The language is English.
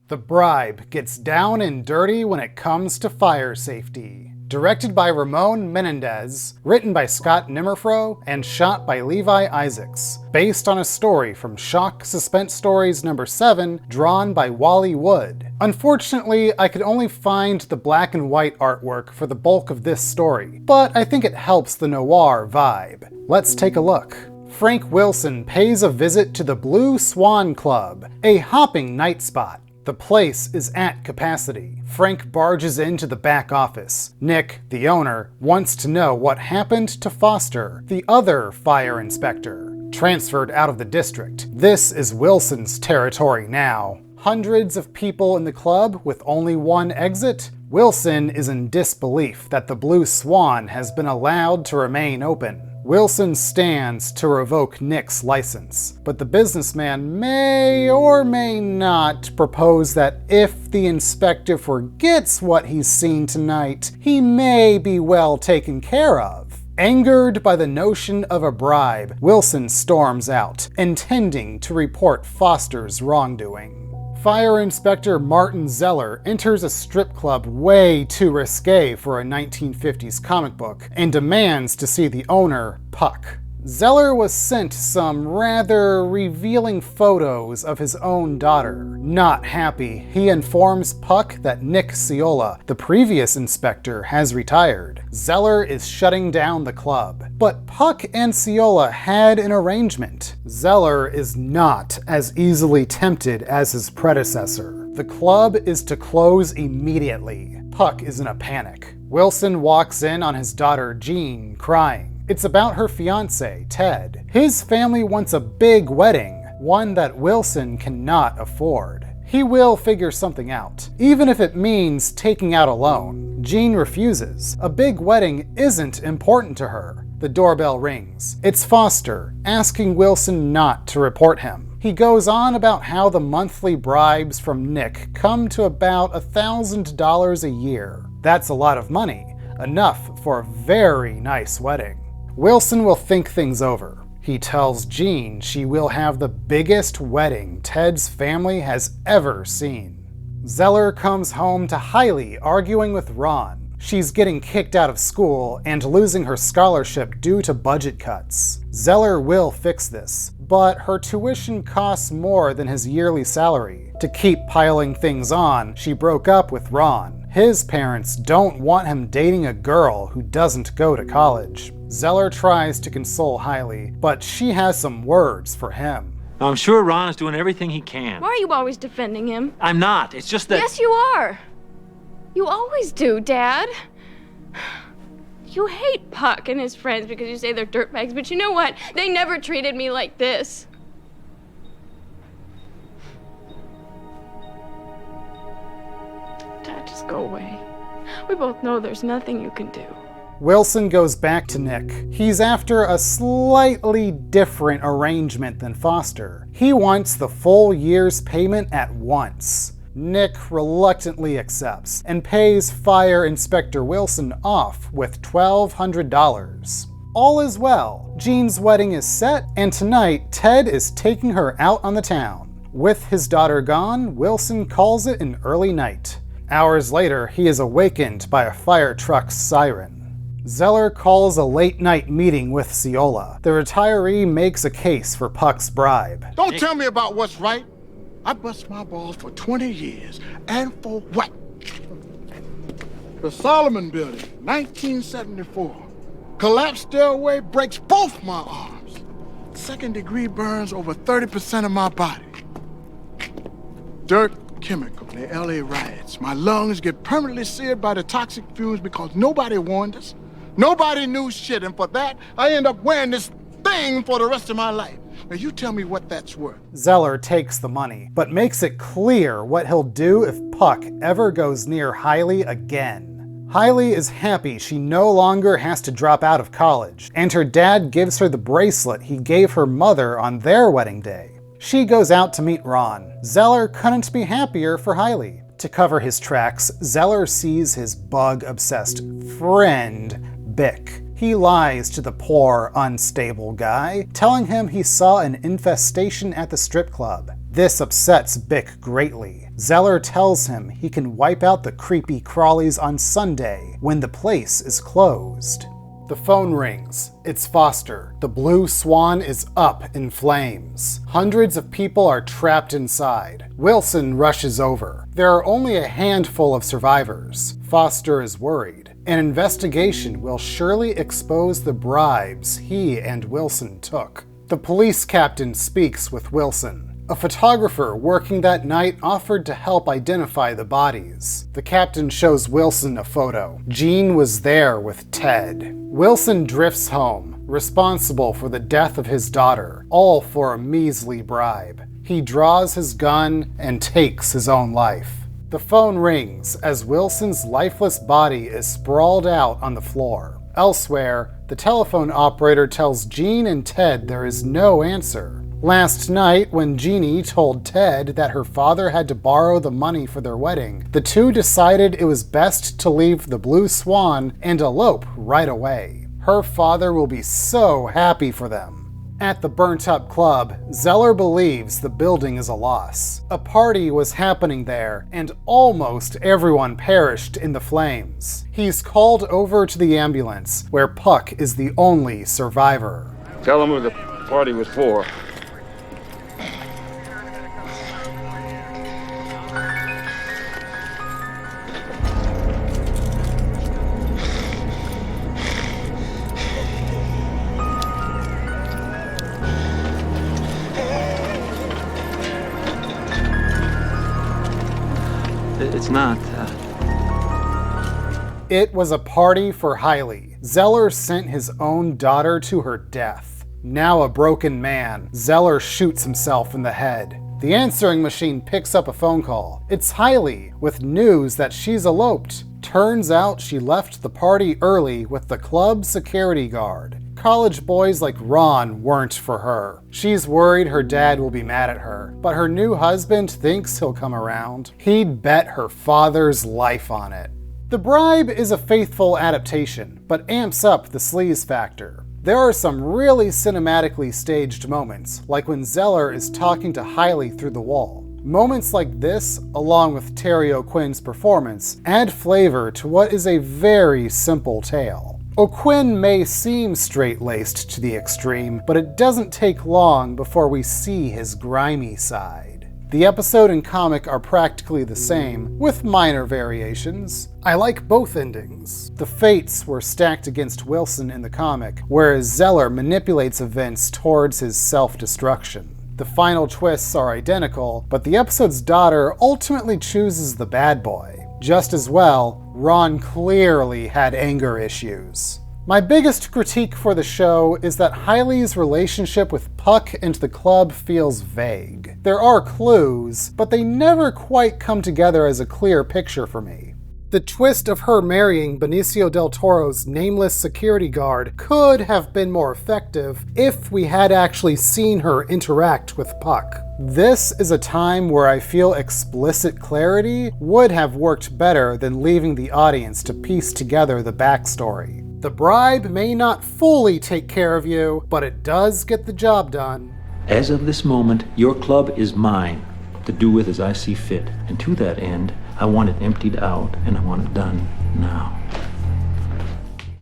The Bribe gets down and dirty when it comes to fire safety. Directed by Ramon Menendez, written by Scott Nimmerfro, and shot by Levi Isaacs. Based on a story from Shock Suspense Stories number 7, drawn by Wally Wood. Unfortunately, I could only find the black and white artwork for the bulk of this story, but I think it helps the noir vibe. Let's take a look. Frank Wilson pays a visit to the Blue Swan Club, a hopping night spot. The place is at capacity. Frank barges into the back office. Nick, the owner, wants to know what happened to Foster, the other fire inspector, transferred out of the district. This is Wilson's territory now. Hundreds of people in the club with only one exit? Wilson is in disbelief that the Blue Swan has been allowed to remain open. Wilson stands to revoke Nick's license, but the businessman may or may not propose that if the inspector forgets what he's seen tonight, he may be well taken care of. Angered by the notion of a bribe, Wilson storms out, intending to report Foster's wrongdoing. Fire Inspector Martin Zeller enters a strip club way too risque for a 1950s comic book and demands to see the owner, Puck. Zeller was sent some rather revealing photos of his own daughter. Not happy, he informs Puck that Nick Ciola, the previous inspector, has retired. Zeller is shutting down the club, but Puck and Ciola had an arrangement. Zeller is not as easily tempted as his predecessor. The club is to close immediately. Puck is in a panic. Wilson walks in on his daughter Jean, crying. It's about her fiancé, Ted. His family wants a big wedding, one that Wilson cannot afford. He will figure something out, even if it means taking out a loan. Jean refuses. A big wedding isn't important to her. The doorbell rings. It's Foster, asking Wilson not to report him. He goes on about how the monthly bribes from Nick come to about $1,000 a year. That's a lot of money, enough for a very nice wedding. Wilson will think things over. He tells Jean she will have the biggest wedding Ted's family has ever seen. Zeller comes home to Hailey arguing with Ron. She's getting kicked out of school and losing her scholarship due to budget cuts. Zeller will fix this, but her tuition costs more than his yearly salary. To keep piling things on, she broke up with Ron. His parents don't want him dating a girl who doesn't go to college. Zeller tries to console Hailey, but she has some words for him. I'm sure Ron is doing everything he can. Why are you always defending him? I'm not. It's just that... Yes, you are. You always do, Dad. You hate Puck and his friends because you say they're dirtbags, but you know what? They never treated me like this. Dad, just go away. We both know there's nothing you can do. Wilson goes back to Nick. He's after a slightly different arrangement than Foster. He wants the full year's payment at once. Nick reluctantly accepts and pays Fire Inspector Wilson off with $1,200. All is well. Jean's wedding is set, and tonight Ted is taking her out on the town. With his daughter gone, Wilson calls it an early night. Hours later, he is awakened by a fire truck's siren. Zeller calls a late-night meeting with Ciola. The retiree makes a case for Puck's bribe. Don't tell me about what's right. I bust my balls for 20 years. And for what? The Solomon Building, 1974. Collapsed stairway breaks both my arms. Second-degree burns over 30% of my body. Dirt chemical, the LA riots. My lungs get permanently seared by the toxic fumes because nobody warned us. Nobody knew shit, and for that, I end up wearing this thing for the rest of my life. Now you tell me what that's worth. Zeller takes the money, but makes it clear what he'll do if Puck ever goes near Hailey again. Hailey is happy she no longer has to drop out of college, and her dad gives her the bracelet he gave her mother on their wedding day. She goes out to meet Ron. Zeller couldn't be happier for Hailey. To cover his tracks, Zeller sees his bug-obsessed friend, Bick. He lies to the poor, unstable guy, telling him he saw an infestation at the strip club. This upsets Bick greatly. Zeller tells him he can wipe out the creepy crawlies on Sunday when the place is closed. The phone rings. It's Foster. The Blue Swan is up in flames. Hundreds of people are trapped inside. Wilson rushes over. There are only a handful of survivors. Foster is worried. An investigation will surely expose the bribes he and Wilson took. The police captain speaks with Wilson. A photographer working that night offered to help identify the bodies. The captain shows Wilson a photo. Jean was there with Ted. Wilson drifts home, responsible for the death of his daughter, all for a measly bribe. He draws his gun and takes his own life. The phone rings as Wilson's lifeless body is sprawled out on the floor. Elsewhere, the telephone operator tells Jean and Ted there is no answer. Last night, when Jeannie told Ted that her father had to borrow the money for their wedding, the two decided it was best to leave the Blue Swan and elope right away. Her father will be so happy for them. At the burnt-up club, Zeller believes the building is a loss. A party was happening there, and almost everyone perished in the flames. He's called over to the ambulance, where Puck is the only survivor. Tell him who the party was for. It's not. It was a party for Hailey. Zeller sent his own daughter to her death. Now a broken man, Zeller shoots himself in the head. The answering machine picks up a phone call. It's Hailey, with news that she's eloped. Turns out she left the party early with the club security guard. College boys like Ron weren't for her. She's worried her dad will be mad at her, but her new husband thinks he'll come around. He'd bet her father's life on it. The Bribe is a faithful adaptation, but amps up the sleaze factor. There are some really cinematically staged moments, like when Zeller is talking to Hailey through the wall. Moments like this, along with Terry O'Quinn's performance, add flavor to what is a very simple tale. O'Quinn may seem straight-laced to the extreme, but it doesn't take long before we see his grimy side. The episode and comic are practically the same, with minor variations. I like both endings. The fates were stacked against Wilson in the comic, whereas Zeller manipulates events towards his self-destruction. The final twists are identical, but the episode's daughter ultimately chooses the bad boy. Just as well, Ron clearly had anger issues. My biggest critique for the show is that Hailey's relationship with Puck and the club feels vague. There are clues, but they never quite come together as a clear picture for me. The twist of her marrying Benicio del Toro's nameless security guard could have been more effective if we had actually seen her interact with Puck. This is a time where I feel explicit clarity would have worked better than leaving the audience to piece together the backstory. The Bribe may not fully take care of you, but it does get the job done. As of this moment, your club is mine, to do with as I see fit. And to that end, I want it emptied out, and I want it done now.